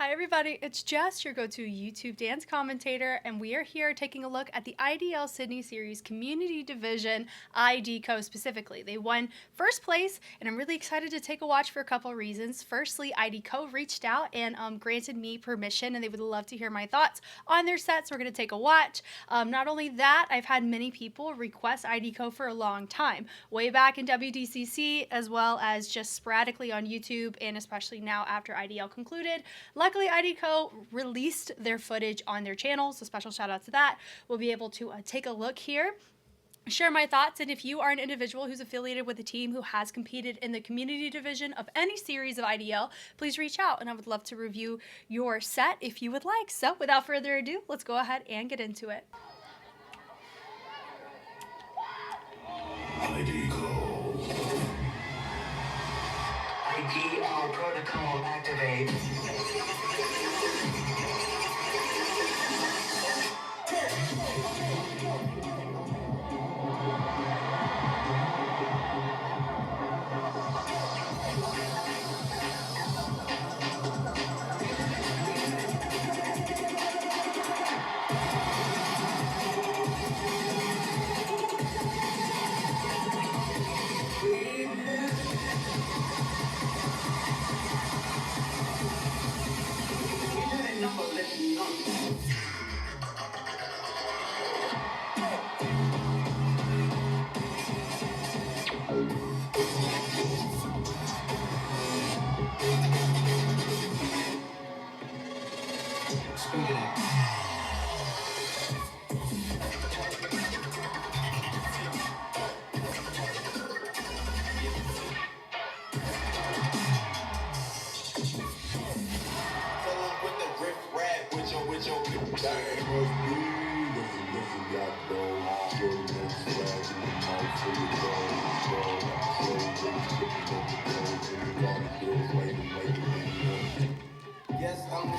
Hi everybody, it's Jess, your go-to YouTube dance commentator, and we are here taking a look at the IDL Sydney Series Community Division Idco specifically. They won first place, and I'm really excited to take a watch for a couple reasons. Firstly, Idco reached out and granted me permission, and they would love to hear my thoughts on their set, so we're going to take a watch. Not only that, I've had many people request Idco for a long time, way back in WDCC, as well as just sporadically on YouTube, and especially now after IDL concluded. Luckily, Idco released their footage on their channel, so special shout out to that. We'll be able to take a look here, share my thoughts, and if you are an individual who's affiliated with a team who has competed in the community division of any series of IDL, please reach out, and I would love to review your set if you would like. So without further ado, let's go ahead and get into it. IDL protocol activate. Yes, I'm the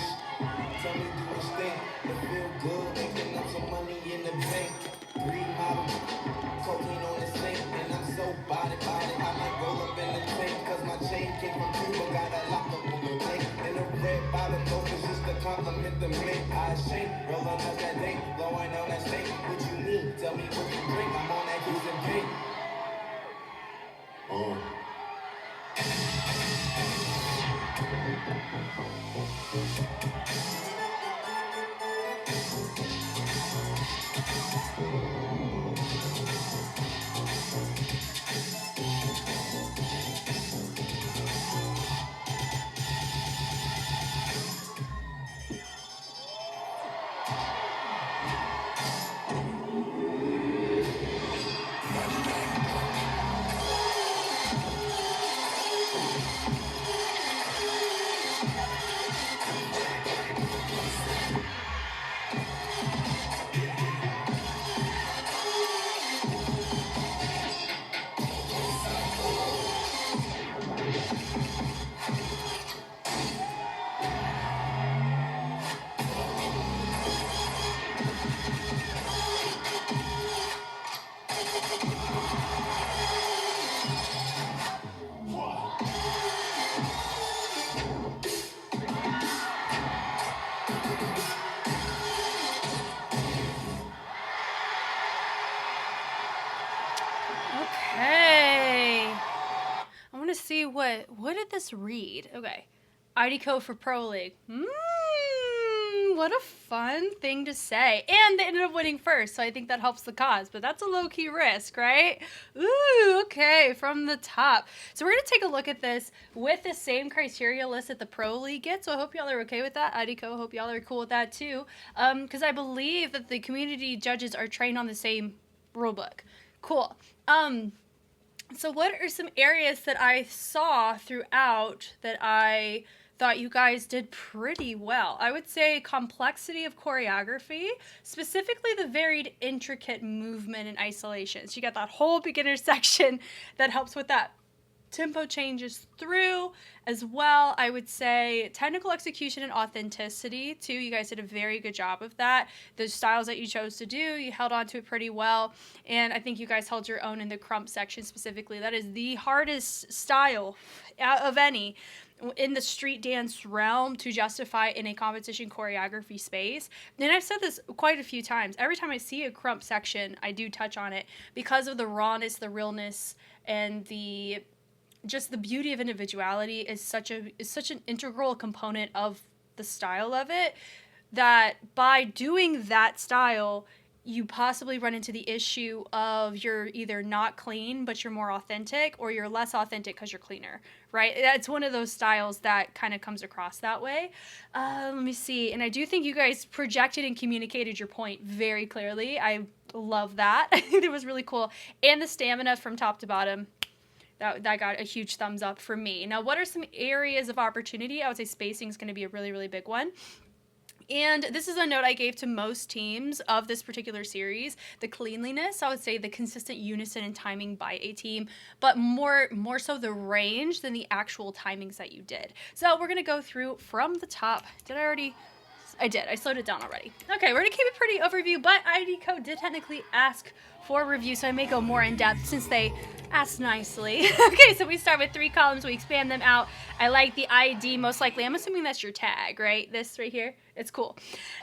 tell me do this thing. It feel good, making up some money in the bank. 3 model, cocaine on the sink, and I'm so body. I might roll up in the tank, cause my chain came from Cuba, got a lock up on the tank. And a red bottom, no, it's just to compliment the man. I shake, rolling up that thing, blowing on that steak. What you need? Tell me what you drink, I'm on that juice and pink. Okay, I want to see what did this read? Okay, Idco for Pro League. What a fun thing to say. And they ended up winning first, so I think that helps the cause, but that's a low-key risk, right? Ooh, okay, from the top. So we're going to take a look at this with the same criteria list that the Pro League gets, so I hope y'all are okay with that. Idco, hope y'all are cool with that too, because I believe that the community judges are trained on the same rulebook. Cool. So what are some areas that I saw throughout that I thought you guys did pretty well? I would say complexity of choreography, specifically the varied intricate movement and isolation. So you got that whole beginner section that helps with that tempo changes through as well. I would say technical execution and authenticity too. You guys did a very good job of that. The styles that you chose to do, you held on to it pretty well. And I think you guys held your own in the crump section specifically. That is the hardest style of any. in the street dance realm to justify in a competition choreography space. And I've said this quite a few times. Every time I see a krump section, I do touch on it because of the rawness, the realness, and the beauty of individuality is such an integral component of the style of it, that by doing that style, you possibly run into the issue of you're either not clean, but you're more authentic, or you're less authentic because you're cleaner, right? It's one of those styles that kind of comes across that way. Let me see. And I do think you guys projected and communicated your point very clearly. I love that. I think it was really cool. And the stamina from top to bottom, that got a huge thumbs up for me. Now, what are some areas of opportunity? I would say spacing is going to be a really, really big one. And this is a note I gave to most teams of this particular series. The cleanliness, I would say the consistent unison and timing by a team, but more so the range than the actual timings that you did. So we're going to go through from the top. I did. I slowed it down already. Okay, we're going to keep it pretty overview, but Idco did technically ask for a review, so I may go more in depth since they asked nicely. Okay, so we start with 3 columns. We expand them out. I like the ID, most likely. I'm assuming that's your tag, right? This right here. It's cool.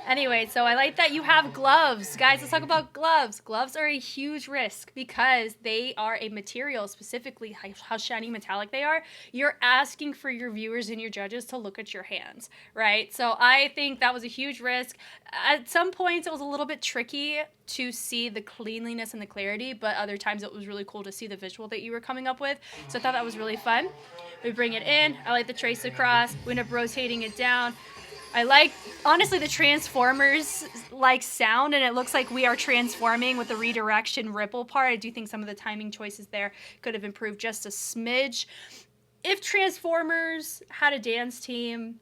Anyway, so I like that you have gloves. Guys, let's talk about gloves. Gloves are a huge risk because they are a material, specifically how shiny metallic they are. You're asking for your viewers and your judges to look at your hands, right? So I think that was a huge risk. At some points, it was a little bit tricky to see the cleanliness and the clarity, but other times it was really cool to see the visual that you were coming up with. So I thought that was really fun. We bring it in. I like the trace across. We end up rotating it down. I like, honestly, the Transformers like sound, and it looks like we are transforming with the redirection ripple part. I do think some of the timing choices there could have improved just a smidge. If Transformers had a dance team,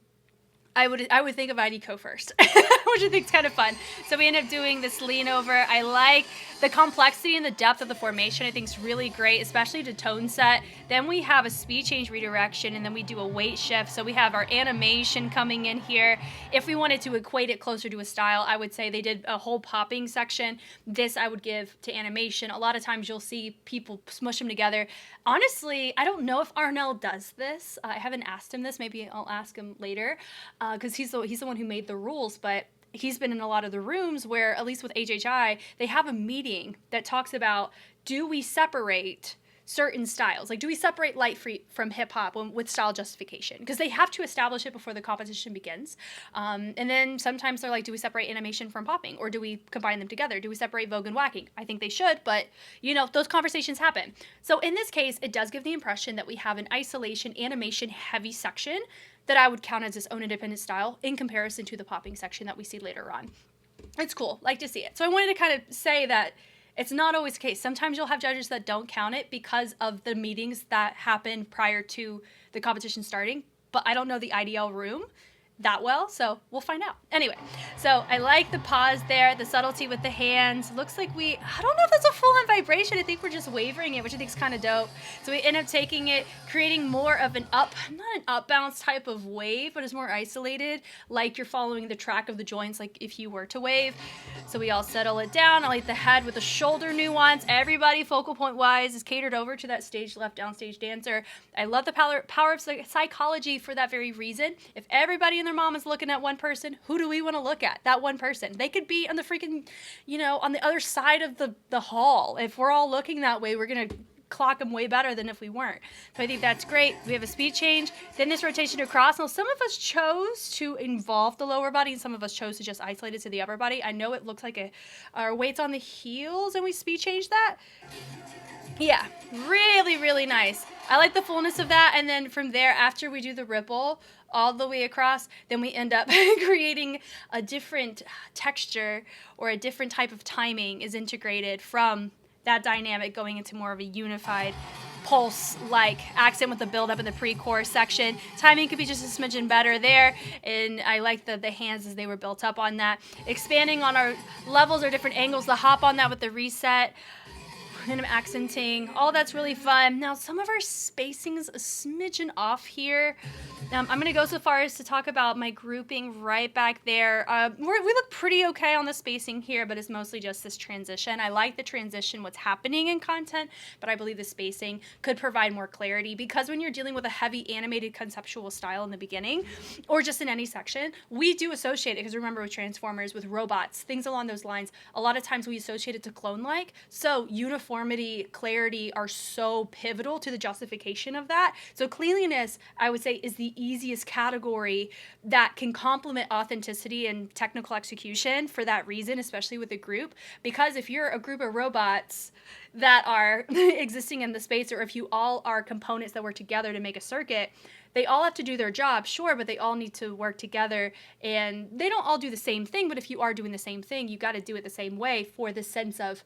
I would think of Idco first, which I think is kind of fun. So we end up doing this lean over. I like the complexity and the depth of the formation. I think is really great, especially to tone set. Then we have a speed change redirection, and then we do a weight shift. So we have our animation coming in here. If we wanted to equate it closer to a style, I would say they did a whole popping section. This I would give to animation. A lot of times you'll see people smush them together. Honestly, I don't know if Arnell does this. I haven't asked him this. Maybe I'll ask him later. Because he's the one who made the rules, but he's been in a lot of the rooms where, at least with HHI, they have a meeting that talks about, do we separate certain styles? Like, do we separate light free from hip hop with style justification? Because they have to establish it before the competition begins. And then sometimes they're like, do we separate animation from popping? Or do we combine them together? Do we separate Vogue and whacking? I think they should, but those conversations happen. So in this case, it does give the impression that we have an isolation animation heavy section that I would count as its own independent style in comparison to the popping section that we see later on. It's cool. Like to see it. So I wanted to kind of say that it's not always the case. Sometimes you'll have judges that don't count it because of the meetings that happen prior to the competition starting, but I don't know the IDL room that well, so we'll find out. Anyway, so I like the pause there, the subtlety with the hands. Looks like I don't know if that's a full-on vibration. I think we're just wavering it, which I think is kind of dope. So we end up taking it, creating more of not an up bounce type of wave, but it's more isolated, like you're following the track of the joints, like if you were to wave. So we all settle it down. I like the head with the shoulder nuance. Everybody, focal point-wise, is catered over to that stage left downstage dancer. I love the power of psychology for that very reason. If everybody in their mom is looking at one person, who do we want to look at? That one person. They could be on the freaking, on the other side of the hall. If we're all looking that way, we're going to clock them way better than if we weren't. So I think that's great. We have a speed change, then this rotation across. Now, some of us chose to involve the lower body, and some of us chose to just isolate it to the upper body. I know it looks like our weight's on the heels, and we speed change that. Yeah, really, really nice. I like the fullness of that, and then from there, after we do the ripple all the way across, then we end up creating a different texture or a different type of timing is integrated from that dynamic going into more of a unified pulse-like accent with the build-up in the pre-chorus section. Timing could be just a smidgen better there, and I like the hands as they were built up on that. Expanding on our levels or different angles, the hop on that with the reset. and I'm accenting. All that's really fun. Now, some of our spacing is a smidgen off here. I'm going to go so far as to talk about my grouping right back there. We look pretty okay on the spacing here, but it's mostly just this transition. I like the transition, what's happening in content, but I believe the spacing could provide more clarity, because when you're dealing with a heavy animated conceptual style in the beginning, or just in any section, we do associate it, because remember with Transformers, with robots, things along those lines, a lot of times we associate it to clone-like. So uniformity, clarity are so pivotal to the justification of that. So cleanliness, I would say, is the easiest category that can complement authenticity and technical execution for that reason, especially with a group. Because if you're a group of robots that are existing in the space, or if you all are components that work together to make a circuit, they all have to do their job, sure, but they all need to work together, and they don't all do the same thing. But if you are doing the same thing, you got to do it the same way for the sense of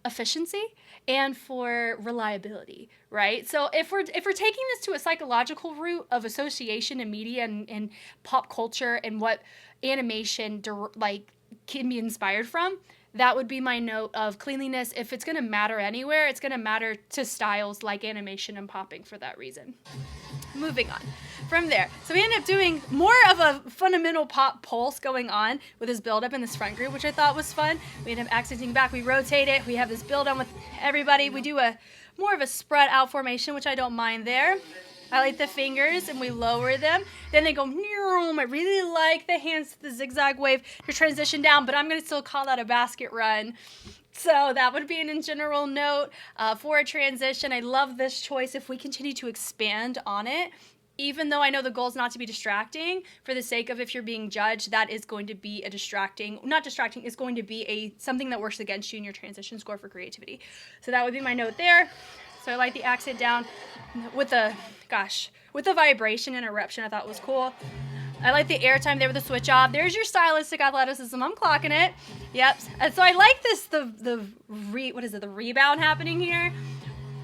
efficiency and for reliability, right? So if we're taking this to a psychological route of association and media and pop culture and what animation can be inspired from, that would be my note of cleanliness. If it's going to matter anywhere, it's going to matter to styles like animation and popping for that reason. Moving on from there. So we end up doing more of a fundamental pop pulse going on with this build up in this front group, which I thought was fun. We end up accenting back. We rotate it. We have this build on with everybody. We do a more of a spread out formation, which I don't mind there. I like the fingers, and we lower them. Then they go, I really like the hands, the zigzag wave to transition down, but I'm going to still call that a basket run. So that would be an in general note for a transition. I love this choice. If we continue to expand on it, even though I know the goal is not to be distracting, for the sake of if you're being judged, that is going to be a it's going to be something that works against you in your transition score for creativity. So that would be my note there. So I like the accent down with the vibration and eruption. I thought was cool. I like the airtime there with the switch off. There's your stylistic athleticism. I'm clocking it. Yep. And so I like this, the rebound happening here.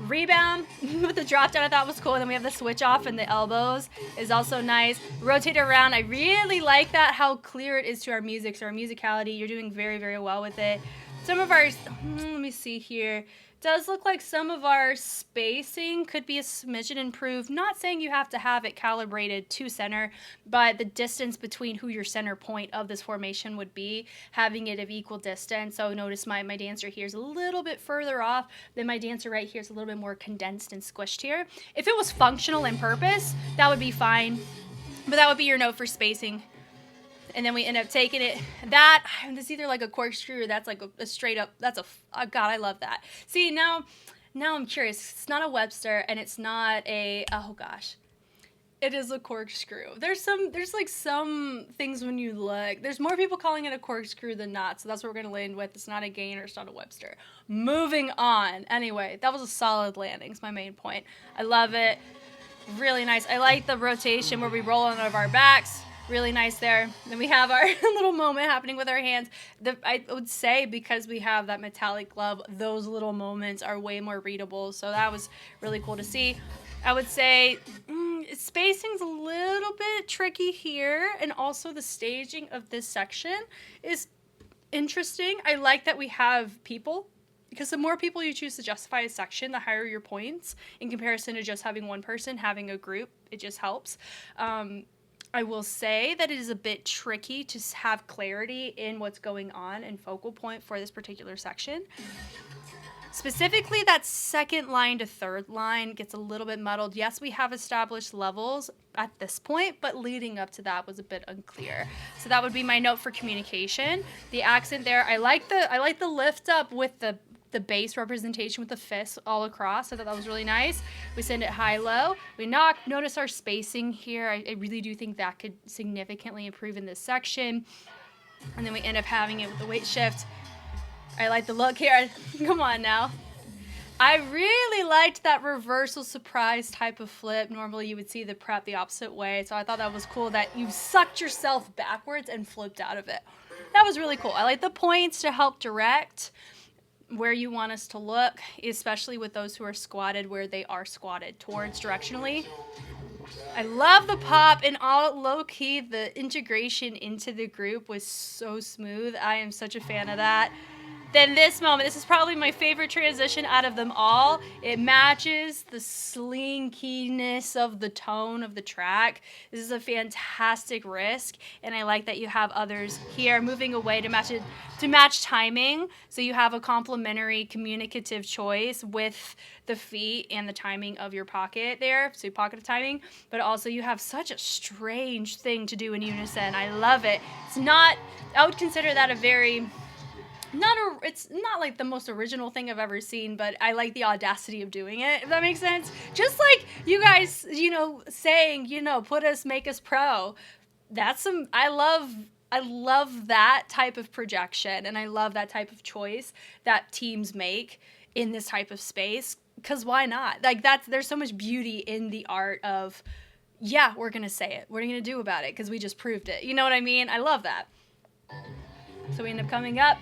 Rebound with the drop down I thought was cool. And then we have the switch off, and the elbows is also nice. Rotate around. I really like that, how clear it is to our music. So our musicality, you're doing very, very well with it. Some of our, let me see here. Does look like some of our spacing could be a smidgen improved. Not saying you have to have it calibrated to center, but the distance between who your center point of this formation would be, having it of equal distance. So notice my dancer here is a little bit further off than my dancer right here is a little bit more condensed and squished here. If it was functional in purpose, that would be fine, but that would be your note for spacing. And then we end up taking it, it's either like a corkscrew or that's like a straight up, God, I love that. See, now I'm curious. It's not a Webster, and it's not it is a corkscrew. There's like some things when you look, there's more people calling it a corkscrew than not, so that's what we're going to land with. It's not a Gainer, it's not a Webster. Moving on. Anyway, that was a solid landing, is my main point. I love it. Really nice. I like the rotation where we roll on of our backs. Really nice there. Then we have our little moment happening with our hands. I would say because we have that metallic glove, those little moments are way more readable. So that was really cool to see. I would say spacing's a little bit tricky here. And also the staging of this section is interesting. I like that we have people, because the more people you choose to justify a section, the higher your points in comparison to just having one person. Having a group, it just helps. I will say that it is a bit tricky to have clarity in what's going on and focal point for this particular section. Specifically, that second line to third line gets a little bit muddled. Yes, we have established levels at this point, but leading up to that was a bit unclear. So that would be my note for communication. The accent there, I like the lift up with the bass representation with the fists all across. I thought that was really nice. We send it high-low. We knock. Notice our spacing here. I really do think that could significantly improve in this section. And then we end up having it with the weight shift. I like the look here. Come on now. I really liked that reversal surprise type of flip. Normally you would see the prep the opposite way. So I thought that was cool that you sucked yourself backwards and flipped out of it. That was really cool. I like the points to help direct where you want us to look, especially with those who are squatted where they are squatted towards directionally. I love the pop, and all low-key, the integration into the group was so smooth. I am such a fan of that. Then this moment, this is probably my favorite transition out of them all. It matches the slinkiness of the tone of the track. This is a fantastic risk, and I like that you have others here moving away to match timing. So you have a complementary communicative choice with the feet and the timing of your pocket there. So your pocket of timing, but also you have such a strange thing to do in unison. I love it. I would consider that it's not like the most original thing I've ever seen, but I like the audacity of doing it, if that makes sense. Just like you guys, saying, make us pro. I love that type of projection, and I love that type of choice that teams make in this type of space, because why not? Like, there's so much beauty in the art of, yeah, we're going to say it. What are you going to do about it? Because we just proved it. You know what I mean? I love that. So we end up coming up.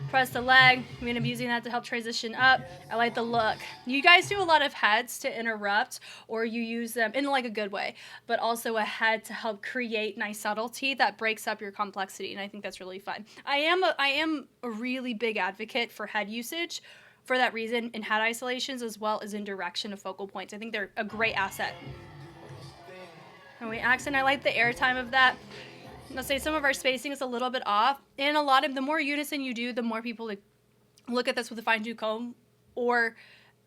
Press the leg. We end up using that to help transition up. I like the look. You guys do a lot of heads to interrupt, or you use them in like a good way, but also a head to help create nice subtlety that breaks up your complexity, and I think that's really fun. I am a really big advocate for head usage for that reason, in head isolations as well as in direction of focal points. I think they're a great asset. And we accent, I like the airtime of that. I'll say some of our spacing is a little bit off, and a lot of the more unison you do, the more people look at this with a fine-tooth comb or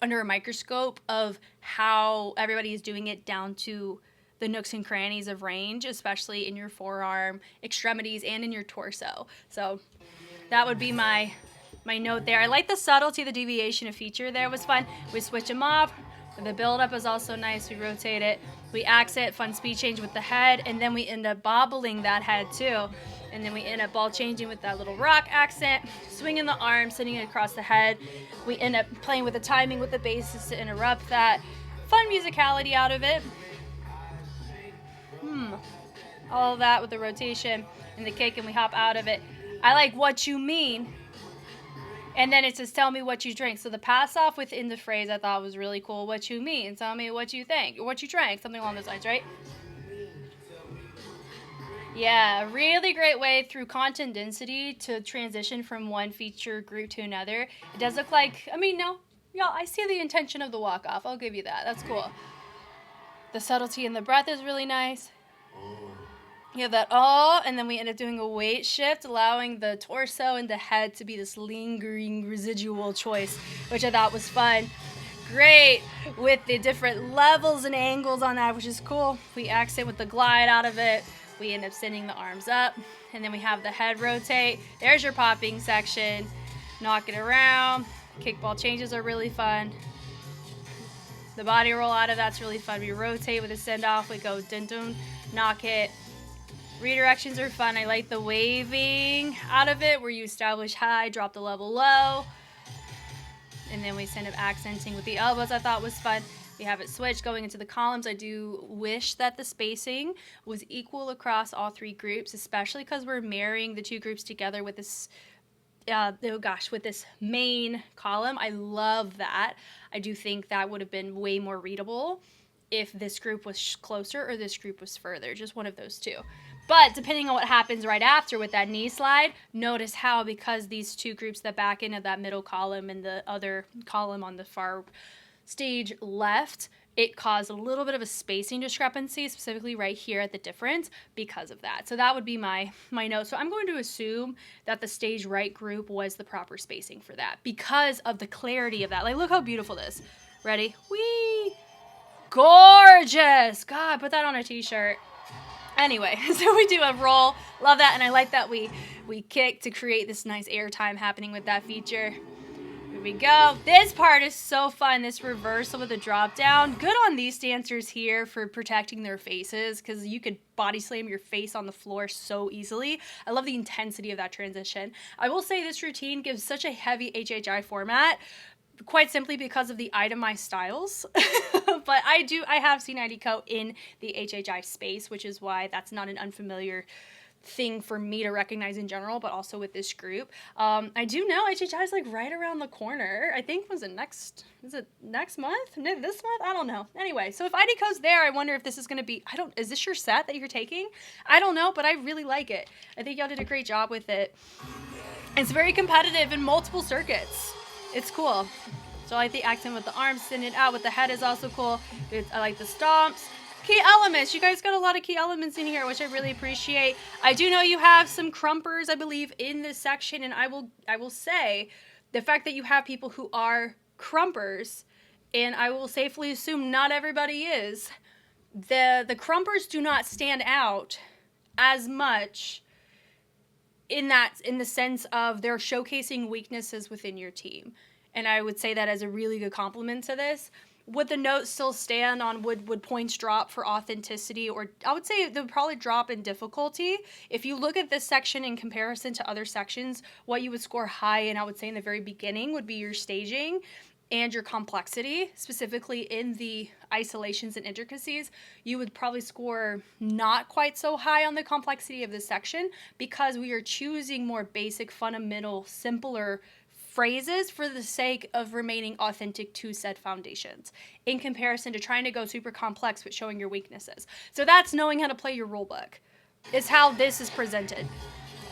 under a microscope of how everybody is doing it down to the nooks and crannies of range, especially in your forearm, extremities, and in your torso. So that would be my note there. I like the subtlety, the deviation of feature there was fun. We switch them off. The build-up is also nice. We rotate it. We accent, fun speed change with the head, and then we end up bobbling that head too. And then we end up ball changing with that little rock accent, swinging the arm, sending it across the head. We end up playing with the timing with the basses to interrupt that. Fun musicality out of it. All of that with the rotation and the kick, and we hop out of it. I like what you mean. And then it says, tell me what you drink. So the pass off within the phrase I thought was really cool. What you mean? Tell me what you think. Or what you drank. Something along those lines, right? Yeah, really great way through content density to transition from one feature group to another. It does look like, I see the intention of the walk off. I'll give you that. That's cool. The subtlety in the breath is really nice. You have that and then we end up doing a weight shift, allowing the torso and the head to be this lingering residual choice, which I thought was fun. Great with the different levels and angles on that, which is cool. We accent with the glide out of it. We end up sending the arms up, and then we have the head rotate. There's your popping section. Knock it around. Kickball changes are really fun. The body roll out of that's really fun. We rotate with a send off. We go dun dun, knock it. Redirections are fun. I like the waving out of it where you establish high, drop the level low. And then we end up accenting with the elbows. I thought was fun. We have it switch going into the columns. I do wish that the spacing was equal across all three groups, especially because we're marrying the two groups together with this with this main column. I love that. I do think that would have been way more readable if this group was closer or this group was further. Just one of those two. But depending on what happens right after with that knee slide, notice how, because these two groups that back into that middle column and the other column on the far stage left, it caused a little bit of a spacing discrepancy, specifically right here at the difference because of that. So that would be my note. So I'm going to assume that the stage right group was the proper spacing for that because of the clarity of that. Like, look how beautiful this. Ready? Whee! Gorgeous! God, put that on a t-shirt. Anyway, so we do a roll. Love that, and I like that we kick to create this nice airtime happening with that feature. Here we go. This part is so fun, this reversal with the drop down. Good on these dancers here for protecting their faces, because you could body slam your face on the floor so easily. I love the intensity of that transition. I will say this routine gives such a heavy HHI format, quite simply because of the itemized styles. But I have seen Idco in the HHI space, which is why that's not an unfamiliar thing for me to recognize in general, but also with this group. I do know HHI is like right around the corner. I think is it next month? No, this month? I don't know. Anyway, so if Idco's there, I wonder if this is going to be, is this your set that you're taking? I don't know, but I really like it. I think y'all did a great job with it. It's very competitive in multiple circuits. It's cool. So I like the accent with the arms, send it out with the head is also cool. I like the stomps. Key elements. You guys got a lot of key elements in here, which I really appreciate. I do know you have some crumpers, I believe, in this section, and I will say the fact that you have people who are crumpers, and I will safely assume not everybody is, the crumpers do not stand out as much in the sense of they're showcasing weaknesses within your team. And I would say that as a really good compliment to this. Would the note still stand on would points drop for authenticity? Or I would say they would probably drop in difficulty. If you look at this section in comparison to other sections, what you would score high in, I would say in the very beginning, would be your staging and your complexity, specifically in the isolations and intricacies. You would probably score not quite so high on the complexity of this section because we are choosing more basic, fundamental, simpler phrases for the sake of remaining authentic to said foundations in comparison to trying to go super complex but showing your weaknesses. So that's knowing how to play your rule book. Is how this is presented.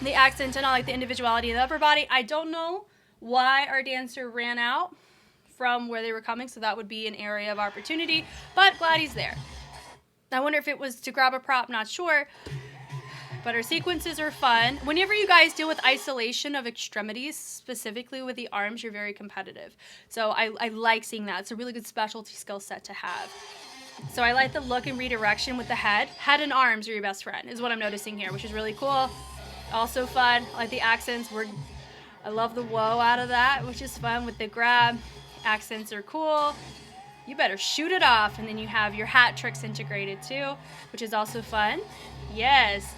The accent and I like the individuality of the upper body. I don't know why our dancer ran out from where they were coming, so that would be an area of opportunity, but glad he's there. I wonder if it was to grab a prop, not sure. But our sequences are fun. Whenever you guys deal with isolation of extremities, specifically with the arms, you're very competitive. So I like seeing that. It's a really good specialty skill set to have. So I like the look and redirection with the head. Head and arms are your best friend, is what I'm noticing here, which is really cool. Also fun. I like the accents. I love the whoa out of that, which is fun with the grab. Accents are cool. You better shoot it off. And then you have your hat tricks integrated too, which is also fun. Yes.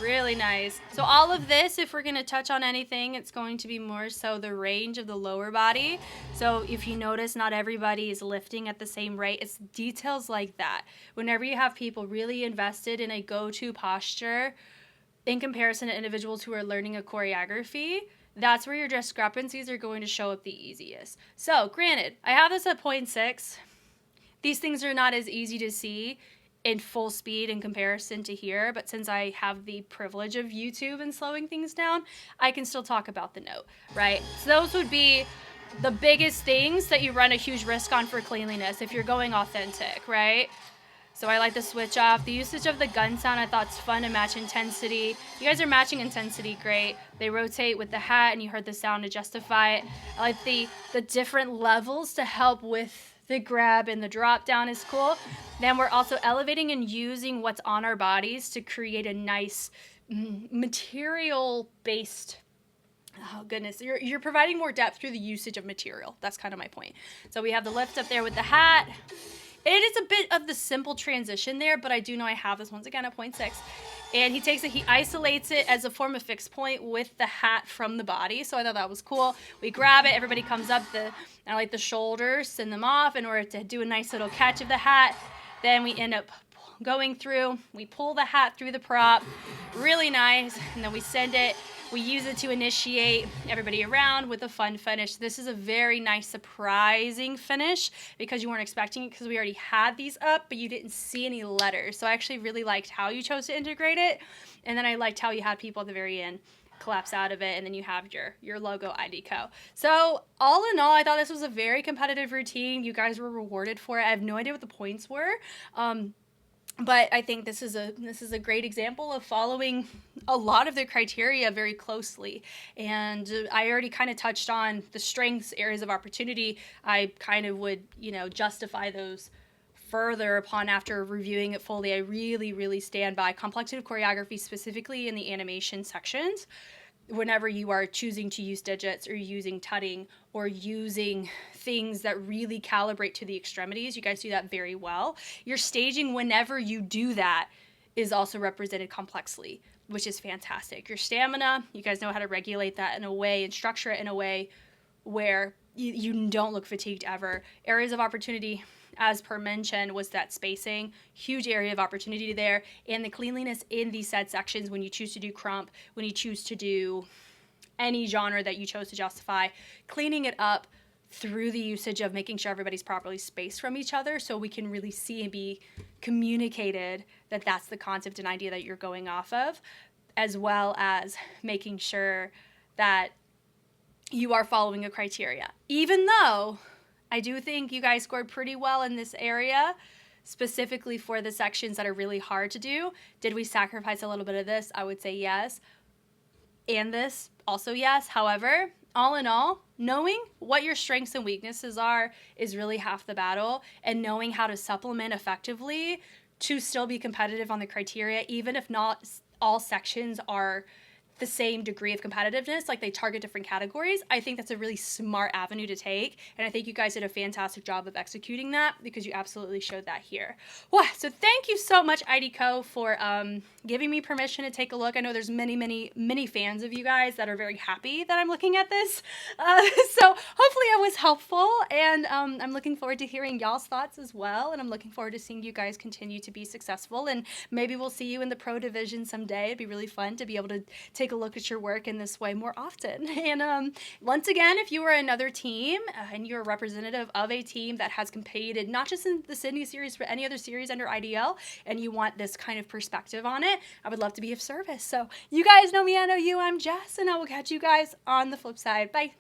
Really nice. So all of this, if we're going to touch on anything, it's going to be more so the range of the lower body. So if you notice, not everybody is lifting at the same rate. It's details like that. Whenever you have people really invested in a go-to posture in comparison to individuals who are learning a choreography, that's where your discrepancies are going to show up the easiest. So granted, I have this at 0.6. These things are not as easy to see in full speed in comparison to here, but since I have the privilege of YouTube and slowing things down, I can still talk about the note, right? So those would be the biggest things that you run a huge risk on for cleanliness if you're going authentic, right? So I like the switch off. The usage of the gun sound I thought is fun to match intensity. You guys are matching intensity great. They rotate with the hat and you heard the sound to justify it. I like the different levels to help with the grab and the drop down is cool. Then we're also elevating and using what's on our bodies to create a nice material based, oh goodness, you're providing more depth through the usage of material. That's kind of my point. So we have the lift up there with the hat. It is a bit of the simple transition there, but I do know I have this once again at 0.6. And he isolates it as a form of fixed point with the hat from the body. So I thought that was cool. We grab it, everybody comes up, I like the shoulders, send them off in order to do a nice little catch of the hat. Then we end up going through, we pull the hat through the prop, really nice, and then we send it. We use it to initiate everybody around with a fun finish. This is a very nice, surprising finish because you weren't expecting it because we already had these up, but you didn't see any letters. So I actually really liked how you chose to integrate it. And then I liked how you had people at the very end collapse out of it, and then you have your logo Idco. So all in all, I thought this was a very competitive routine. You guys were rewarded for it. I have no idea what the points were. But I think this is a great example of following a lot of the criteria very closely. And I already kind of touched on the strengths, areas of opportunity. I kind of would, justify those further upon after reviewing it fully. I really, really stand by complexity of choreography, specifically in the animation sections. Whenever you are choosing to use digits or using tutting or using things that really calibrate to the extremities, you guys do that very well. Your staging, whenever you do that, is also represented complexly, which is fantastic. Your stamina, you guys know how to regulate that in a way and structure it in a way where you don't look fatigued ever. Areas of opportunity, as per mentioned, was that spacing, huge area of opportunity there, and the cleanliness in these said sections when you choose to do crump, when you choose to do any genre that you chose to justify, cleaning it up through the usage of making sure everybody's properly spaced from each other so we can really see and be communicated that that's the concept and idea that you're going off of, as well as making sure that you are following a criteria. Even though I do think you guys scored pretty well in this area, specifically for the sections that are really hard to do. Did we sacrifice a little bit of this? I would say yes. And this, also yes. However, all in all, knowing what your strengths and weaknesses are is really half the battle, and knowing how to supplement effectively to still be competitive on the criteria, even if not all sections are the same degree of competitiveness, like they target different categories. I think that's a really smart avenue to take, and I think you guys did a fantastic job of executing that, because you absolutely showed that here. Wow, so thank you so much, Idco, for giving me permission to take a look. I know there's many fans of you guys that are very happy that I'm looking at this, so hopefully I was helpful, and I'm looking forward to hearing y'all's thoughts as well, and I'm looking forward to seeing you guys continue to be successful, and maybe we'll see you in the pro division someday. It'd be really fun to be able to take a look at your work in this way more often. And once again, if you are another team and you're a representative of a team that has competed not just in the Sydney series but any other series under IDL, and you want this kind of perspective on it, I would love to be of service. So you guys know me, I know you. I'm Jess, and I will catch you guys on the flip side. Bye.